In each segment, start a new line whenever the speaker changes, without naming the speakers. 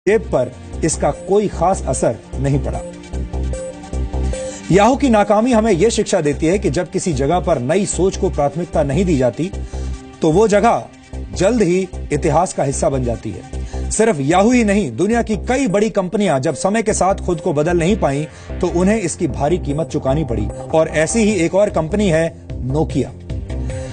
जेब पर इसका कोई खास असर नहीं पड़ा। याहू की नाकामी हमें यह शिक्षा देती है कि जब किसी जगह पर नई सोच को प्राथमिकता नहीं दी जाती तो वो जगह जल्द ही इतिहास का हिस्सा बन जाती है। सिर्फ याहू ही नहीं, दुनिया की कई बड़ी कंपनियां जब समय के साथ खुद को बदल नहीं पाई तो उन्हें इसकी भारी कीमत चुकानी पड़ी। और ऐसी ही एक और कंपनी है नोकिया।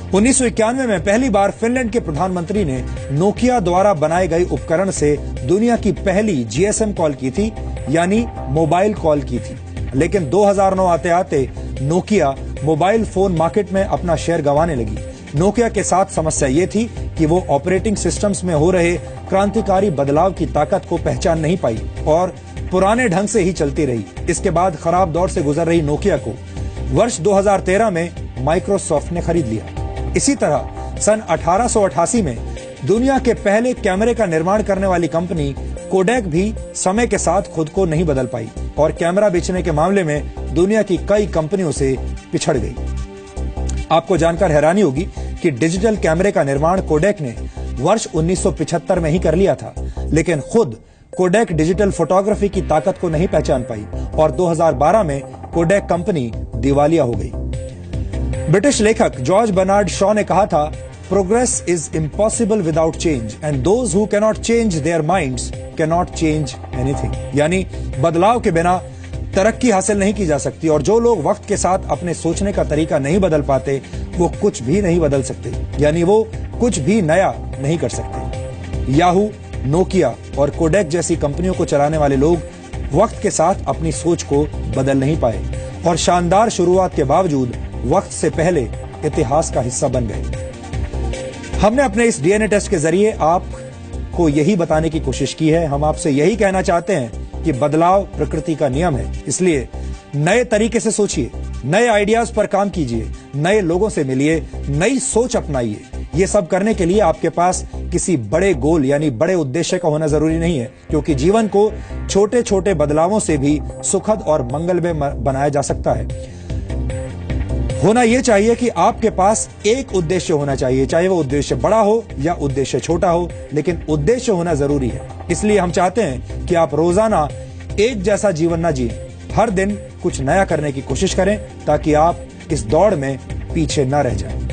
1991 में पहली बार फिनलैंड के प्रधानमंत्री ने नोकिया द्वारा बनाए गए उपकरण से दुनिया की पहली जीएसएम कॉल की थी, यानी मोबाइल कॉल की थी। लेकिन 2009 आते आते नोकिया मोबाइल फोन मार्केट में अपना शेयर गंवाने लगी। नोकिया के साथ समस्या यह थी कि वो ऑपरेटिंग सिस्टम्स में हो रहे क्रांतिकारी बदलाव की ताकत को पहचान नहीं पाई और पुराने ढंग से ही चलती रही। इसके बाद खराब दौर से गुजर रही नोकिया को वर्ष 2013 में माइक्रोसॉफ्ट ने खरीद लिया। इसी तरह सन 1888 में दुनिया के पहले कैमरे का निर्माण करने वाली कंपनी कोडैक भी समय के साथ खुद को नहीं बदल पाई और कैमरा बेचने के मामले में दुनिया की कई कंपनियों से पिछड़ गई। आपको जानकर हैरानी होगी कि डिजिटल कैमरे का निर्माण कोडैक ने वर्ष 1975 में ही कर लिया था, लेकिन खुद कोडैक डिजिटल फोटोग्राफी की ताकत को नहीं पहचान पाई और 2012 में कोडैक कंपनी दिवालिया हो गई। ब्रिटिश लेखक जॉर्ज बर्नार्ड शॉ ने कहा था, progress is impossible without change and those who cannot change their minds cannot change anything. यानी बदलाव के बिना तरक्की हासिल नहीं की जा सकती और जो लोग वक्त के साथ अपने सोचने का तरीका नहीं बदल पाते वो कुछ भी नहीं बदल सकते, यानी वो कुछ भी नया नहीं कर सकते। याहू, नोकिया और कोडैक जैसी कंपनियों को चलाने वाले लोग वक्त के साथ अपनी सोच को बदल नहीं पाए और शानदार शुरुआत के बावजूद वक्त से पहले इतिहास का हिस्सा बन गए। हमने अपने इस डीएनए टेस्ट के जरिए आपको यही बताने की कोशिश की है। हम आपसे यही कहना चाहते हैं कि बदलाव प्रकृति का नियम है, इसलिए नए तरीके से सोचिए, नए आइडियाज पर काम कीजिए, नए लोगों से मिलिए, नई सोच अपनाइए। ये सब करने के लिए आपके पास किसी बड़े गोल यानी बड़े उद्देश्य का होना जरूरी नहीं है, क्योंकि जीवन को छोटे छोटे बदलावों से भी सुखद और मंगलमय बनाया जा सकता है। होना यह चाहिए कि आपके पास एक उद्देश्य होना चाहिए, चाहे वो उद्देश्य बड़ा हो या उद्देश्य छोटा हो, लेकिन उद्देश्य होना जरूरी है। इसलिए हम चाहते हैं कि आप रोजाना एक जैसा जीवन ना जिए, हर दिन कुछ नया करने की कोशिश करें ताकि आप इस दौड़ में पीछे न रह जाएं।